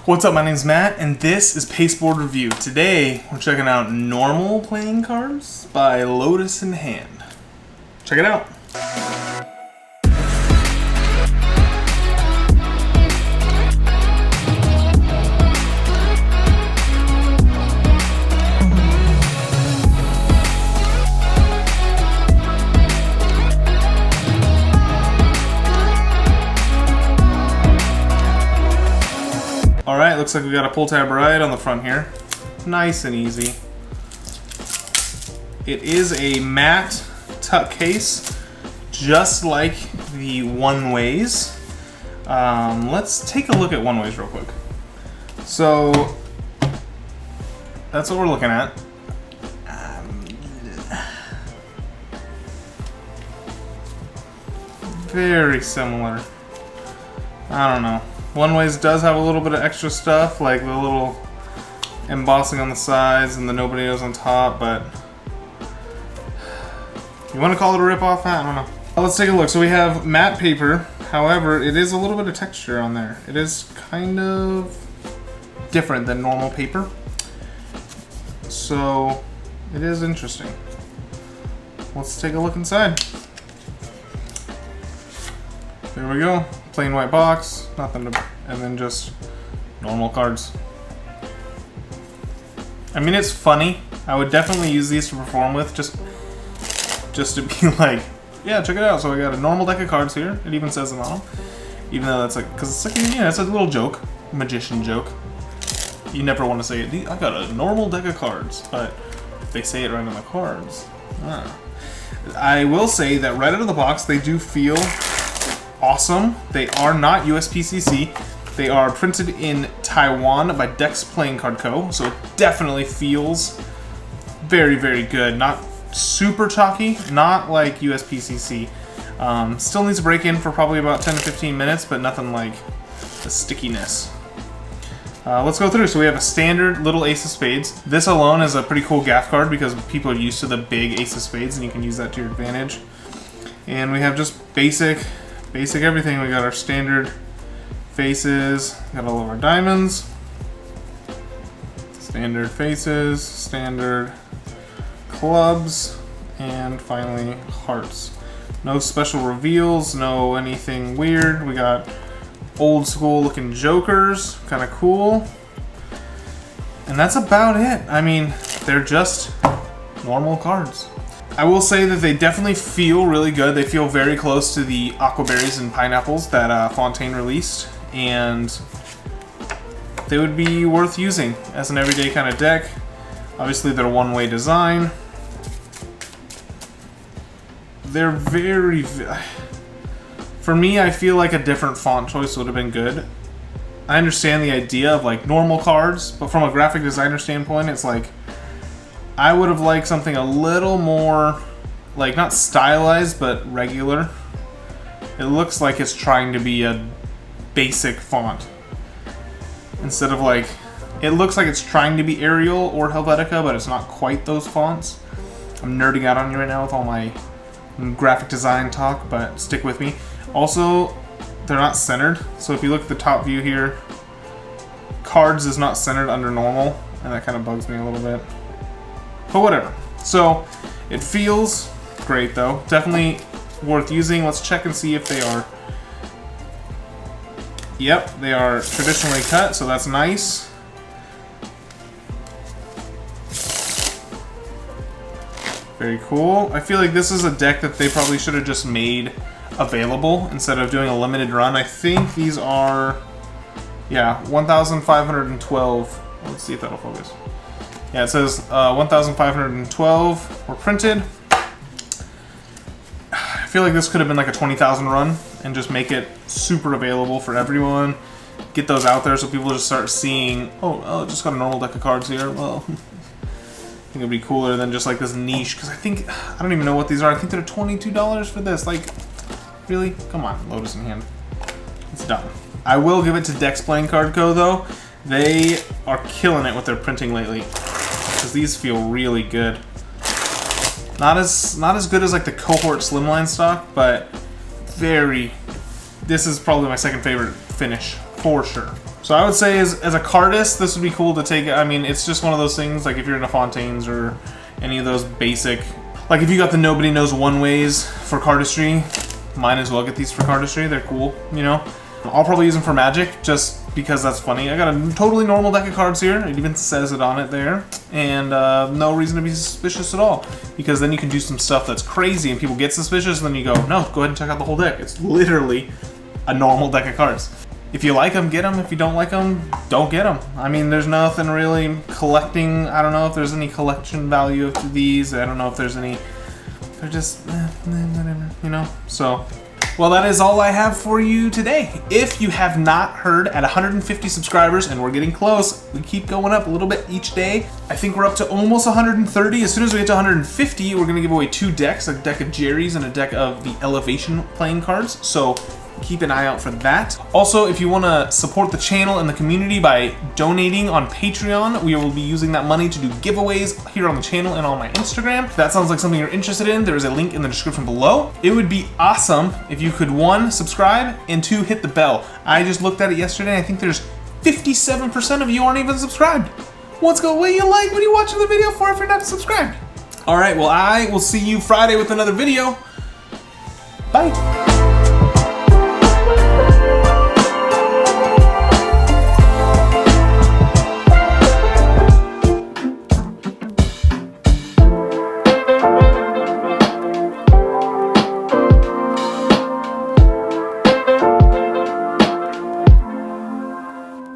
What's up, my name's Matt, and this is Pasteboard Review. Today, we're checking out normal playing cards by Lotus in Hand. Check it out. Alright, looks like we got a pull tab right on the front here. Nice and easy. It is a matte tuck case, just like the One Ways. Let's take a look at One Ways real quick. So, that's what we're looking at. Very similar. I don't know. One Ways does have a little bit of extra stuff, like the little embossing on the sides and the nobody knows on top, but you want to call it a rip-off? I don't know. Let's take a look. So we have matte paper. However, it is a little bit of texture on there. It is kind of different than normal paper. So it is interesting. Let's take a look inside. There we go. Plain white box, nothing to, and then just normal cards. I mean, it's funny. I would definitely use these to perform with, just to be like, yeah, check it out. So I got a normal deck of cards here. It even says them on them. Even though that's like, because it's like, yeah, it's a little joke, magician joke. You never want to say it. I got a normal deck of cards, but they say it right on the cards. I will say that right out of the box, they do feel awesome. They are not USPCC. They are printed in Taiwan by Dex Playing Card Co. So it definitely feels very, very good. Not super chalky, not like USPCC. Still needs to break in for probably about 10 to 15 minutes, but nothing like the stickiness. Let's go through. So we have a standard little Ace of Spades. This alone is a pretty cool gaff card because people are used to the big Ace of Spades and you can use that to your advantage. And we have just basic everything. We got our standard faces, got all of our diamonds, standard faces, standard clubs, and finally hearts. No special reveals, no anything weird. We got old school looking jokers, kind of cool. And that's about it. I mean, they're just normal cards. I will say that they definitely feel really good. They feel very close to the aquaberries and pineapples that Fontaine released, and they would be worth using as an everyday kind of deck. Obviously, they're one-way design. They're very... For me, I feel like a different font choice would have been good. I understand the idea of like normal cards, but from a graphic designer standpoint, it's like I would have liked something a little more, like, not stylized, but regular. It looks like it's trying to be a basic font. Instead of like, it looks like it's trying to be Arial or Helvetica, but it's not quite those fonts. I'm nerding out on you right now with all my graphic design talk, but stick with me. Also, they're not centered. So if you look at the top view here, cards is not centered under normal, and that kind of bugs me a little bit. But whatever. So it feels great though. Definitely worth using. Let's check and see if they are. Yep, they are traditionally cut, so that's nice. Very cool. I feel like this is a deck that they probably should have just made available instead of doing a limited run. I think these are, yeah, 1,512. Let's see if that'll focus. Yeah, it says 1,512 were printed. I feel like this could have been like a 20,000 run and just make it super available for everyone. Get those out there so people just start seeing, oh, just got a normal deck of cards here. Well, I think it'd be cooler than just like this niche, because I don't even know what these are. I think they're $22 for this. Like, really? Come on, Lotus in Hand. It's done. I will give it to Dex Playing Card Co. though. They are killing it with their printing lately, because these feel really good. Not as good as like the Cohort Slimline stock, but very. This is probably my second favorite finish for sure. So I would say as a cardist, this would be cool to take. I mean, it's just one of those things, like if you're into Fontaines or any of those basic, like if you got the nobody knows one ways for cardistry, might as well get these for cardistry. They're cool, you know. I'll probably use them for Magic just because that's funny. I got a totally normal deck of cards here. It even says it on it there. And no reason to be suspicious at all. Because then you can do some stuff that's crazy and people get suspicious and then you go, no, go ahead and check out the whole deck. It's literally a normal deck of cards. If you like them, get them. If you don't like them, don't get them. I mean, there's nothing really collecting. I don't know if there's any collection value to these. I don't know if there's any. They're just, whatever, you know? So. Well, that is all I have for you today. If you have not heard, at 150 subscribers, and we're getting close, we keep going up a little bit each day. I think we're up to almost 130. As soon as we get to 150, we're gonna give away 2 decks, a deck of Jerry's and a deck of the Elevation playing cards. So keep an eye out for that. Also, if you wanna support the channel and the community by donating on Patreon, we will be using that money to do giveaways here on the channel and on my Instagram. If that sounds like something you're interested in, there is a link in the description below. It would be awesome if you could 1, subscribe, and 2, hit the bell. I just looked at it yesterday, and I think there's 57% of you aren't even subscribed. Let's go, what do you like? What are you watching the video for if you're not subscribed? All right, well, I will see you Friday with another video. Bye.